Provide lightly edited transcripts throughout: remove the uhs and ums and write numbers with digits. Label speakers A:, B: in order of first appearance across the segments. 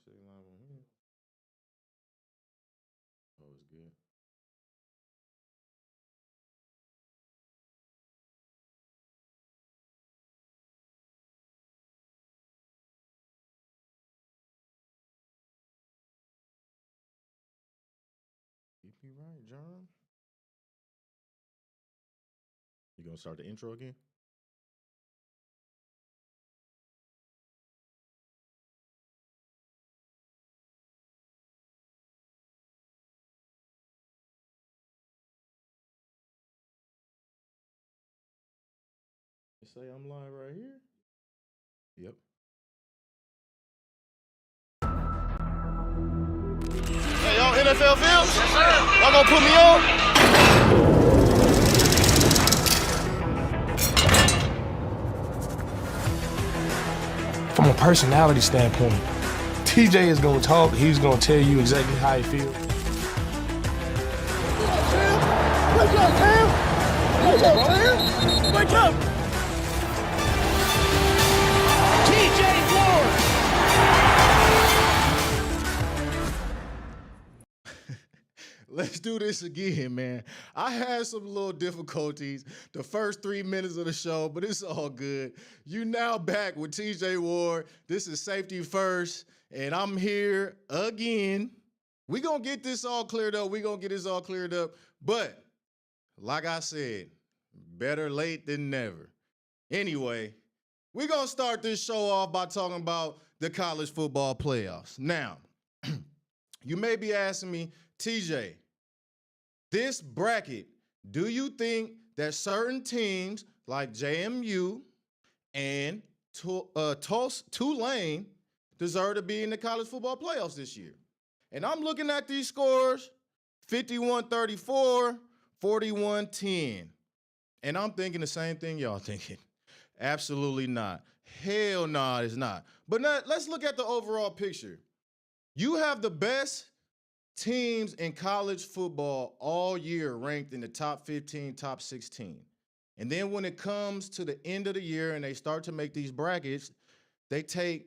A: City Live on here. Oh, it's good. Keep me right, John. You gonna start the intro again? You say I'm live right here? Yep.
B: Hey, y'all NFL films? Yes, sir. Y'all gonna put me on?
C: From a personality standpoint, TJ is going to talk. He's going to tell you exactly how he feels.
B: Wake up, Cam! Wake up, Cam! Wake up! TJ Ward!
A: Let's do this again, man. I had some little difficulties the first 3 minutes of the show, but it's all good. You now back with TJ Ward. This is Safety First, and I'm here again. We're going to get this all cleared up. But like I said, better late than never. Anyway, we're going to start this show off by talking about the college football playoffs. Now, you may be asking me, TJ, this bracket, do you think that certain teams like JMU and Tulane deserve to be in the college football playoffs this year? And I'm looking at these scores, 51-34, 41-10. And I'm thinking the same thing y'all thinking. Absolutely not. Hell no, nah, it's not. But now, let's look at the overall picture. You have the best teams in college football all year ranked in the top 15, top 16. And then when it comes to the end of the year and they start to make these brackets, they take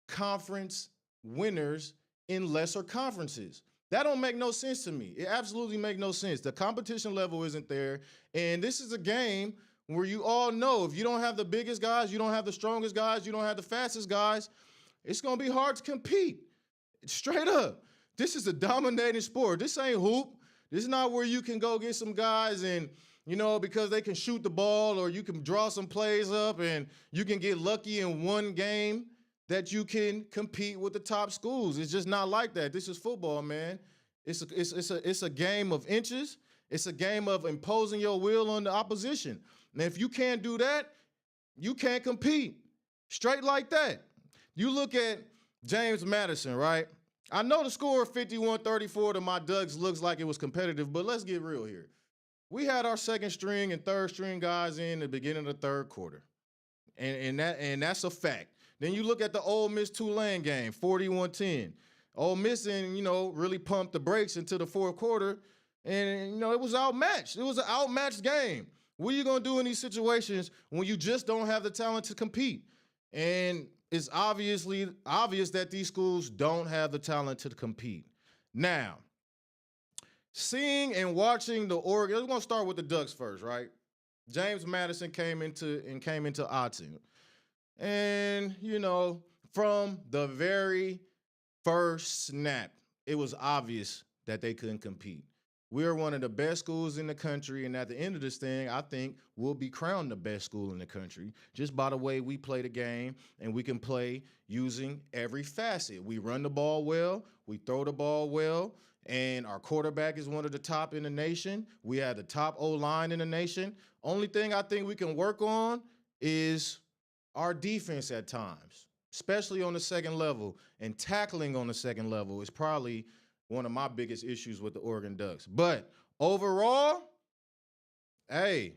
A: conference winners in lesser conferences. That don't make no sense to me. It absolutely makes no sense. The competition level isn't there. And this is a game where you all know if you don't have the biggest guys, you don't have the strongest guys, you don't have the fastest guys, it's going to be hard to compete. Straight up. This is a dominating sport. This ain't hoop. This is not where you can go get some guys and, because they can shoot the ball or you can draw some plays up and you can get lucky in one game that you can compete with the top schools. It's just not like that. This is football, man. It's a game of inches. It's a game of imposing your will on the opposition. And if you can't do that, you can't compete. Straight like that. You look at James Madison, right? I know the score 51-34 to my Ducks looks like it was competitive, but let's get real here. We had our second string and third string guys in the beginning of the third quarter. And that's a fact. Then you look at the Ole Miss Tulane game, 41-10. Ole Miss, really pumped the brakes into the fourth quarter, and, it was outmatched. It was an outmatched game. What are you going to do in these situations when you just don't have the talent to compete? And it's obvious that these schools don't have the talent to compete. Now, seeing and watching the Oregon, we're going to start with the Ducks first, right? James Madison came into Autzen. And, from the very first snap, it was obvious that they couldn't compete. We're one of the best schools in the country, and at the end of this thing, I think we'll be crowned the best school in the country just by the way we play the game, and we can play using every facet. We run the ball well, we throw the ball well, and our quarterback is one of the top in the nation. We have the top O-line in the nation. Only thing I think we can work on is our defense at times, especially on the second level, and tackling on the second level is probably one of my biggest issues with the Oregon Ducks. But overall, hey,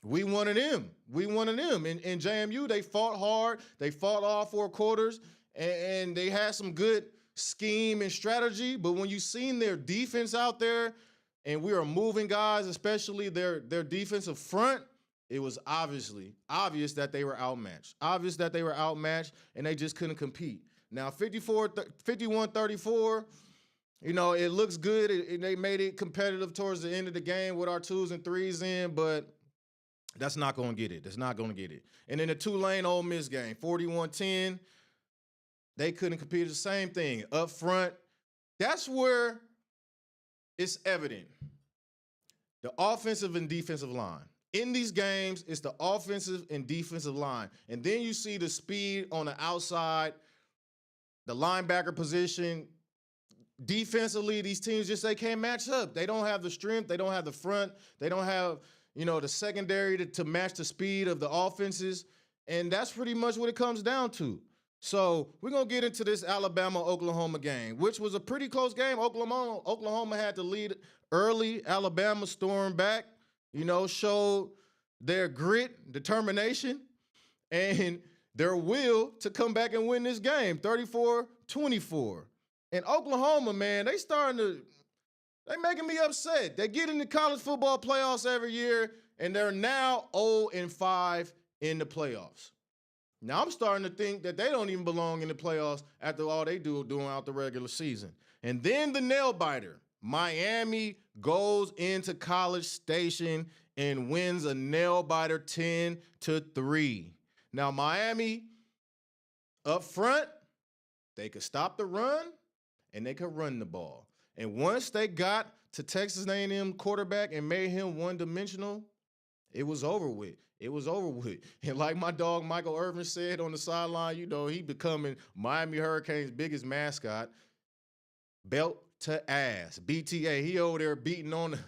A: we wanted them. In JMU, they fought hard. They fought all four quarters, and they had some good scheme and strategy. But when you seen their defense out there, and we were moving guys, especially their defensive front, it was obvious that they were outmatched. And they just couldn't compete. Now 51-34, you know, it looks good. They made it competitive towards the end of the game with our 2s and 3s in, but that's not going to get it. That's not going to get it. And in the Tulane Ole Miss game, 41-10, they couldn't compete. The same thing up front. That's where it's evident. The offensive and defensive line. In these games, it's the offensive and defensive line. And then you see the speed on the outside, the linebacker position. Defensively, these teams they can't match up. They don't have the strength. They don't have the front. They don't have, the secondary to match the speed of the offenses. And that's pretty much what it comes down to. So we're going to get into this Alabama-Oklahoma game, which was a pretty close game. Oklahoma had the lead early. Alabama stormed back, showed their grit, determination, and their will to come back and win this game, 34-24. And Oklahoma, man, they making me upset. They get in the college football playoffs every year, and they're now 0-5 in the playoffs. Now, I'm starting to think that they don't even belong in the playoffs after all they do out the regular season. And then the nail biter. Miami goes into College Station and wins a nail biter 10-3. Now, Miami up front, they could stop the run and they could run the ball. And once they got to Texas A&M quarterback and made him one-dimensional, it was over with. It was over with. And like my dog Michael Irvin said on the sideline, he becoming Miami Hurricanes' biggest mascot. Belt to ass. BTA. He over there beating on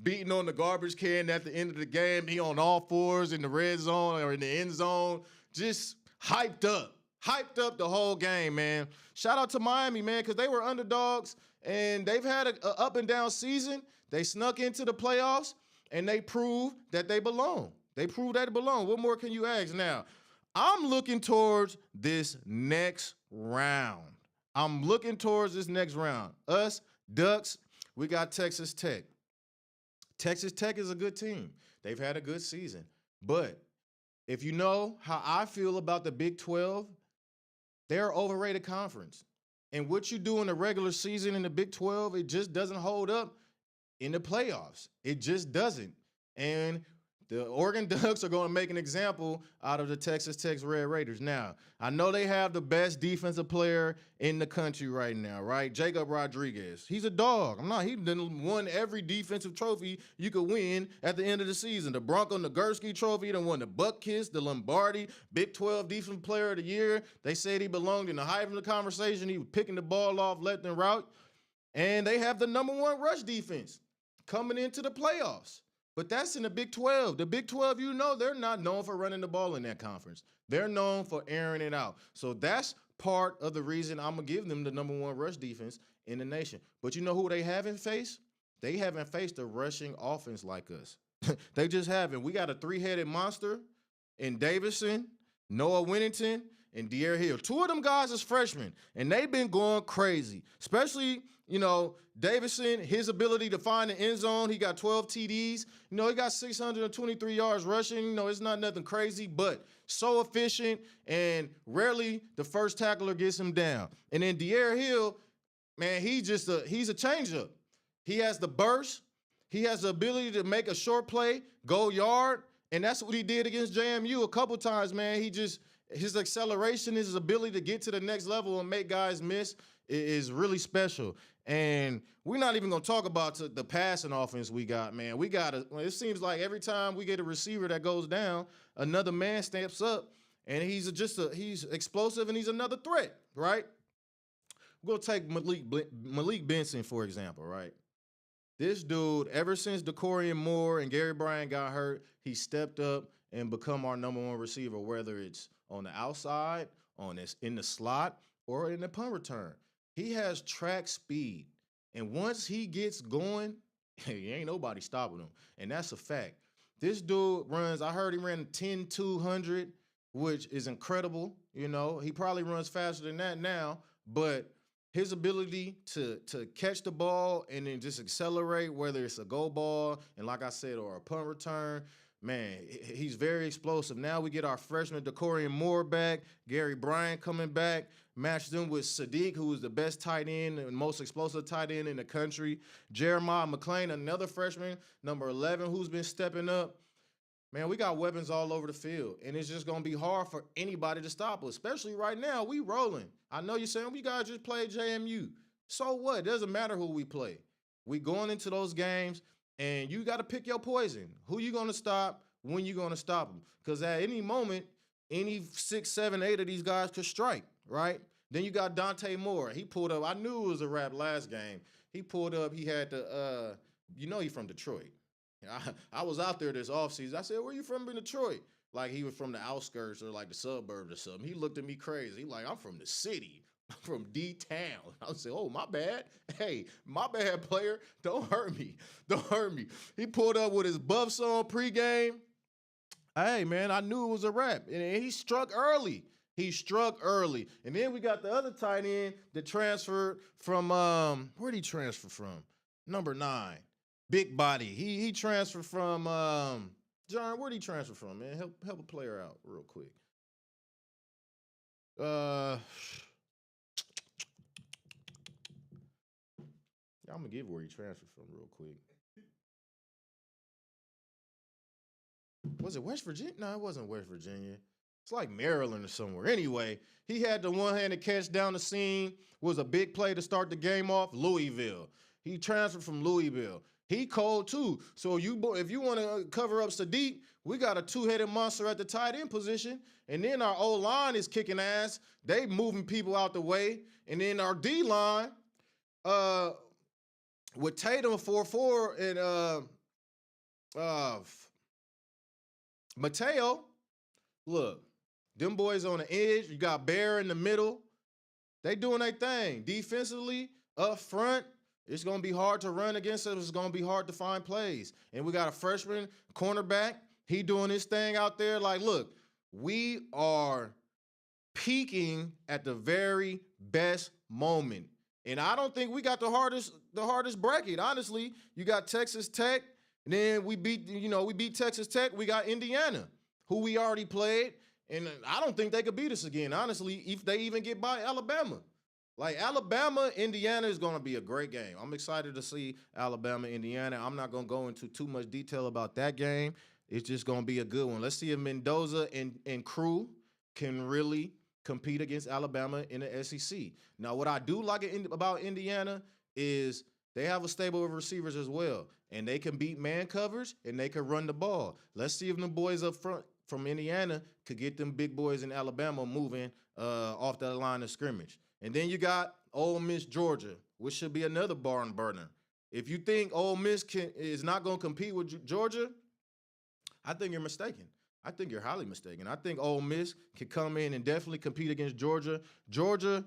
A: the garbage can at the end of the game. He on all fours in the red zone or in the end zone. Just hyped up. Hyped up the whole game, man. Shout out to Miami, man, because they were underdogs, and they've had an up and down season. They snuck into the playoffs, and they proved that they belong. They proved that they belong. What more can you ask? Now, I'm looking towards this next round. Us, Ducks, we got Texas Tech. Texas Tech is a good team. They've had a good season. But if you know how I feel about the Big 12, they're an overrated conference. And what you do in the regular season in the Big 12, it just doesn't hold up in the playoffs. It just doesn't. And the Oregon Ducks are going to make an example out of the Texas Tech Red Raiders. Now, I know they have the best defensive player in the country right now, right? Jacob Rodriguez. He's a dog. He done won every defensive trophy you could win at the end of the season. The Bronco Nagurski Trophy, he done won the Buck Kiss, the Lombardi, Big 12 Defensive Player of the Year. They said he belonged in the height of the conversation. He was picking the ball off left and right. And they have the #1 rush defense coming into the playoffs. But that's in the Big 12. The Big 12, they're not known for running the ball in that conference. They're known for airing it out. So that's part of the reason I'm going to give them the #1 rush defense in the nation. But you know who they haven't faced? They haven't faced a rushing offense like us. They just haven't. We got a 3-headed monster in Davison, Noah Winnington, and De'Aaron Hill. 2 of them guys is freshmen, and they've been going crazy, especially Davison, his ability to find the end zone. He got 12 TDs. He got 623 yards rushing. It's not nothing crazy, but so efficient, and rarely the first tackler gets him down. And then De'Aaron Hill, man, he's a changeup. He has the burst. He has the ability to make a short play, go yard, and that's what he did against JMU a couple times, man. His acceleration, his ability to get to the next level and make guys miss is really special. And we're not even going to talk about the passing offense we got, man. It seems like every time we get a receiver that goes down, another man steps up, and he's explosive, and he's another threat, right? We're going to take Malik Benson, for example, right? This dude, ever since Decorian Moore and Gary Bryant got hurt, he stepped up and become our #1 receiver, whether it's on the outside, in the slot, or in the punt return. He has track speed, and once he gets going, ain't nobody stopping him, and that's a fact. This dude I heard he ran 10-200, which is incredible. He probably runs faster than that now, but his ability to catch the ball and then just accelerate, whether it's a go ball, and like I said, or a punt return, man, he's very explosive. Now we get our freshman Decorian Moore back, Gary Bryant coming back, match them with Sadiq, who is the best tight end and most explosive tight end in the country. Jeremiah McClain, another freshman, number 11, who's been stepping up. Man, we got weapons all over the field, and it's just going to be hard for anybody to stop us, especially right now. We rolling. I know you're saying we got to just play JMU. So what? It doesn't matter who we play. We going into those games, and you got to pick your poison. Who you going to stop, when you going to stop them. Because at any moment, any 6, 7, 8 of these guys could strike, right? Then you got Dante Moore. He pulled up. I knew it was a wrap last game. He pulled up. He had the, he's from Detroit. I was out there this offseason. I said, where you from in Detroit? Like he was from the outskirts or like the suburbs or something. He looked at me crazy. He like, I'm from the city. I'm from D-Town. I said, oh, my bad. Hey, my bad, player. Don't hurt me. Don't hurt me. He pulled up with his Buffs on pregame. Hey, man, I knew it was a wrap. And he struck early. He struck early. And then we got the other tight end that transferred from, where'd he transfer from? Number 9. Big body. He transferred from John. Where'd he transfer from, man? Help a player out real quick. I'm gonna give where he transferred from real quick. Was it West Virginia? No, it wasn't West Virginia. It's like Maryland or somewhere. Anyway, he had the one-handed catch down the seam. Was a big play to start the game off. Louisville. He transferred from Louisville. He cold too. So if you want to cover up Sadiq, we got a two-headed monster at the tight end position. And then our O-line is kicking ass. They moving people out the way. And then our D-line, with Tatum 4-4 and Mateo, look, them boys on the edge. You got Bear in the middle. They doing their thing. Defensively, up front, it's going to be hard to run against us. It's going to be hard to find plays. And we got a freshman cornerback. He doing his thing out there. Like, look, we are peaking at the very best moment. And I don't think we got the hardest bracket. Honestly, you got Texas Tech, and then we beat Texas Tech. We got Indiana, who we already played, and I don't think they could beat us again. Honestly, if they even get by Alabama. Like Alabama, Indiana is going to be a great game. I'm excited to see Alabama, Indiana. I'm not going to go into too much detail about that game. It's just going to be a good one. Let's see if Mendoza and crew can really compete against Alabama in the SEC. Now, what I do like about Indiana is they have a stable of receivers as well, and they can beat man covers, and they can run the ball. Let's see if the boys up front from Indiana could get them big boys in Alabama moving off that line of scrimmage. And then you got Ole Miss, Georgia, which should be another barn burner. If you think Ole Miss is not going to compete with Georgia, I think you're mistaken. I think you're highly mistaken. I think Ole Miss can come in and definitely compete against Georgia. Georgia,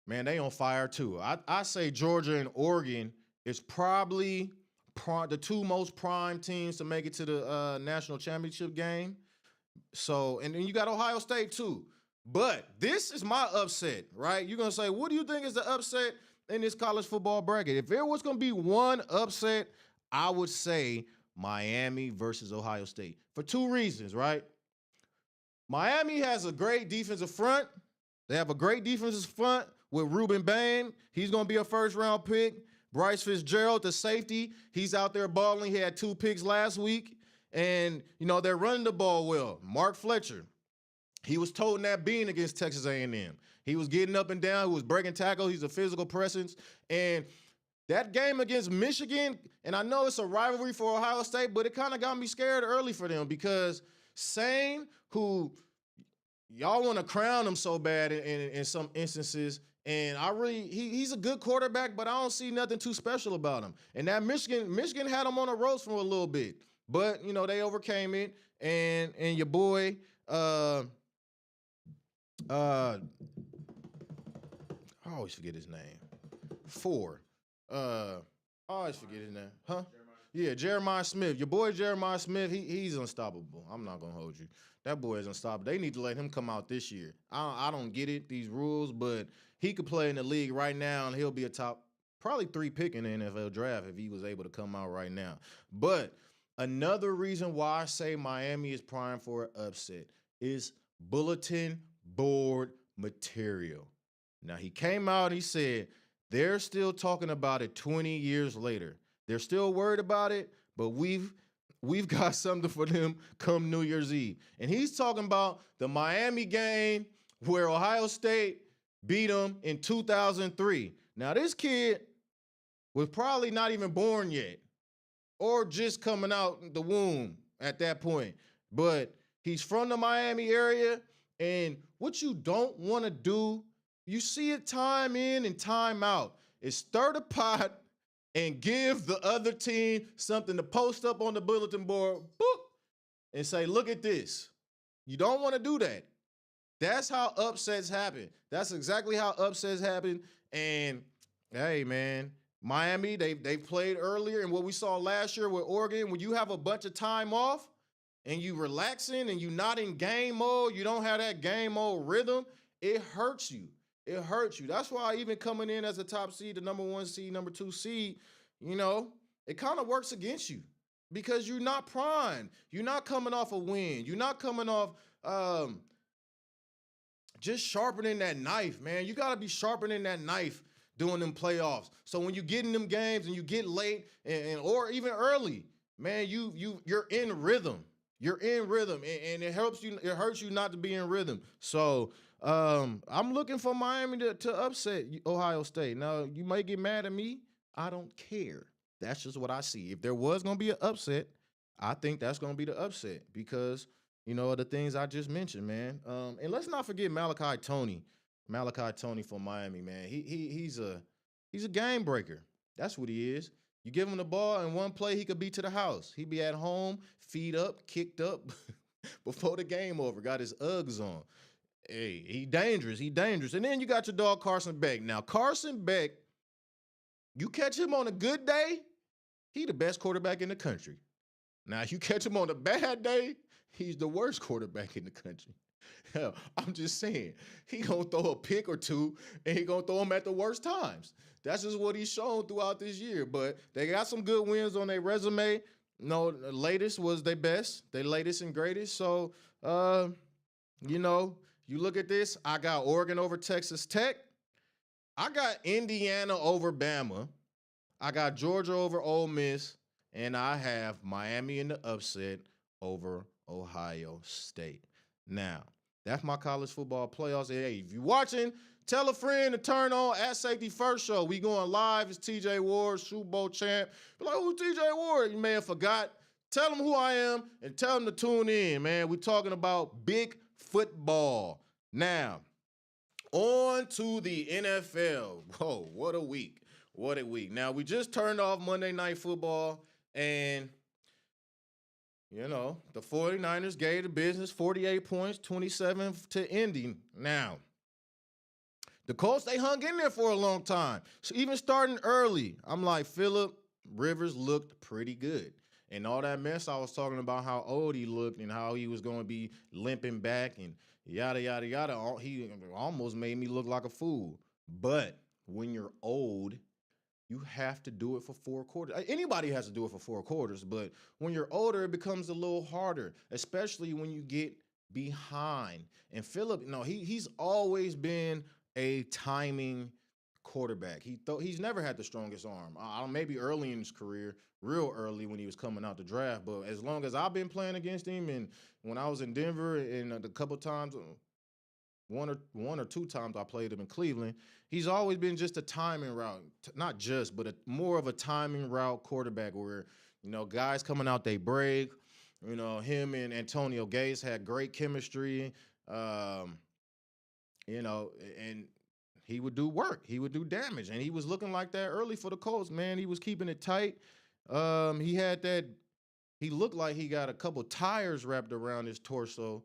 A: man, they on fire too. I say Georgia and Oregon is probably the two most prime teams to make it to the national championship game. So, and then you got Ohio State too. But this is my upset, right? You're going to say, what do you think is the upset in this college football bracket? If there was going to be one upset, I would say Miami versus Ohio State for two reasons, right? Miami has a great defensive front. They have a great defensive front with Ruben Bain. He's going to be a first-round pick. Bryce Fitzgerald, the safety, he's out there balling. He had 2 picks last week. And, they're running the ball well. Mark Fletcher, he was toting that bean against Texas A&M. He was getting up and down. He was breaking tackles. He's a physical presence. And that game against Michigan, and I know it's a rivalry for Ohio State, but it kind of got me scared early for them because Sane, who y'all want to crown him so bad in some instances, and he's a good quarterback, but I don't see nothing too special about him. And that Michigan had him on the ropes for a little bit, but they overcame it. And your boy, I always forget his name. I always forget his name. Huh? Yeah, Jeremiah Smith. Your boy Jeremiah Smith, he's unstoppable. I'm not going to hold you. That boy is unstoppable. They need to let him come out this year. I don't get it, these rules, but he could play in the league right now, and he'll be a top, probably 3 pick in the NFL draft if he was able to come out right now. But Another reason why I say Miami is primed for an upset is bulletin board material. Now he came out and he said they're still talking about it 20 years later. They're still worried about it, but we've got something for them come New Year's Eve. And he's talking about the Miami game where Ohio State beat them in 2003. Now this kid was probably not even born yet or just coming out the womb at that point. But he's from the Miami area, and what you don't want to do, you see it time in and time out, is stir the pot and give the other team something to post up on the bulletin board, boop, and say, look at this. You don't want to do that. That's how upsets happen. That's exactly how upsets happen. And hey, man, Miami, they've played earlier, and what we saw last year with Oregon, when you have a bunch of time off and you relaxing and you not in game mode, you don't have that game mode rhythm, it hurts you. It hurts you. That's why even coming in as a top seed, the number 1 seed, number 2 seed, it kind of works against you because you're not primed. You're not coming off a win. You're not coming off just sharpening that knife, man. You got to be sharpening that knife doing them playoffs. So when you get in them games and you get late and or even early, man, you're in rhythm. You're in rhythm, and it helps you. It hurts you not to be in rhythm. So I'm looking for Miami to upset Ohio State. Now you might get mad at me. I don't care. That's just what I see. If there was gonna be an upset, I think that's gonna be the upset because the things I just mentioned, man. And let's not forget Malachi Tony. Malachi Tony from Miami, man. He's a game breaker. That's what he is. You give him the ball and one play, he could be to the house. He be at home, feet up, kicked up before the game over. Got his Uggs on. Hey, he dangerous. He dangerous. And then you got your dog Carson Beck. Now Carson Beck, you catch him on a good day, he the best quarterback in the country. Now you catch him on a bad day, he's the worst quarterback in the country. Hell, I'm just saying, he gonna throw a pick or two, and he gonna throw them at the worst times. That's just what he's shown throughout this year. But they got some good wins on their resume. No, the latest was their best, their latest and greatest. So, you look at this. I got Oregon over Texas Tech. I got Indiana over Bama. I got Georgia over Ole Miss, and I have Miami in the upset over Ohio State. Now, that's my college football playoffs. Hey, if you're watching, tell a friend to turn on at Safety First Show. We going live. It's TJ Ward, Super Bowl champ. Be like, who's TJ Ward? You may have forgot. Tell them who I am and tell them to tune in, man. We're talking about big football. Now, on to the NFL. Whoa, what a week. What a week. Now, we just turned off Monday Night Football, and the 49ers gave the business 48 points, 27 to Indy. Now, the Colts, they hung in there for a long time. So even starting early, I'm like, Phillip Rivers looked pretty good. And all that mess I was talking about, how old he looked and how he was going to be limping back and yada, yada, yada. He almost made me look like a fool. But when you're old, you have to do it for 4 quarters. Anybody has to do it for 4 quarters, but when you're older, it becomes a little harder, especially when you get behind. And Phillip, he's always been a timing quarterback. He's never had the strongest arm. Maybe early in his career, real early when he was coming out the draft, but as long as I've been playing against him, and when I was in Denver and a couple times, one or two times I played him in Cleveland, he's always been just a timing route, not just, but more of a timing route quarterback where, guys coming out, they break. Him and Antonio Gates had great chemistry, and he would do work. He would do damage, and he was looking like that early for the Colts, man. He was keeping it tight. He looked like he got a couple tires wrapped around his torso.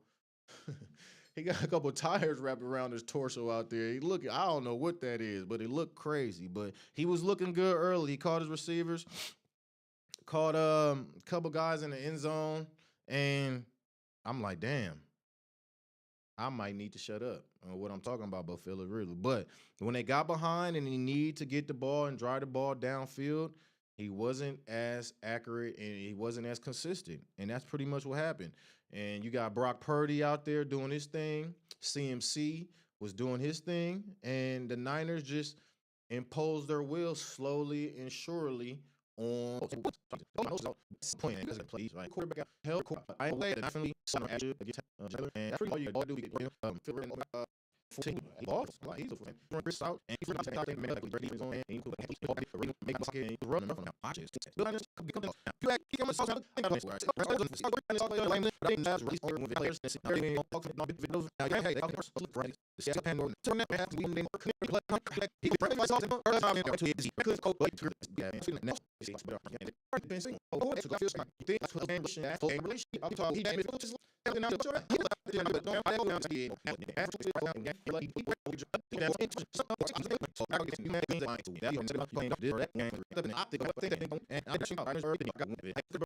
A: He got a couple tires wrapped around his torso out there. I don't know what that is, but it looked crazy. But he was looking good early. He caught his receivers, caught a couple guys in the end zone, and I'm like, damn, I might need to shut up on what I'm talking about Phillip Rivers. But when they got behind and he needed to get the ball and drive the ball downfield, he wasn't as accurate and he wasn't as consistent. And that's pretty much what happened. And you got Brock Purdy out there doing his thing. CMC was doing his thing. And the Niners just imposed their will slowly and surely on playing because it plays right quarterback out hell I way definitely center at you against and that's pretty all you gotta do we get 14 balls like he's a fan Chris out and he's really out there man like Brady is on and he could make pocket and he's running around I just but I just come down you act he comes out I think that's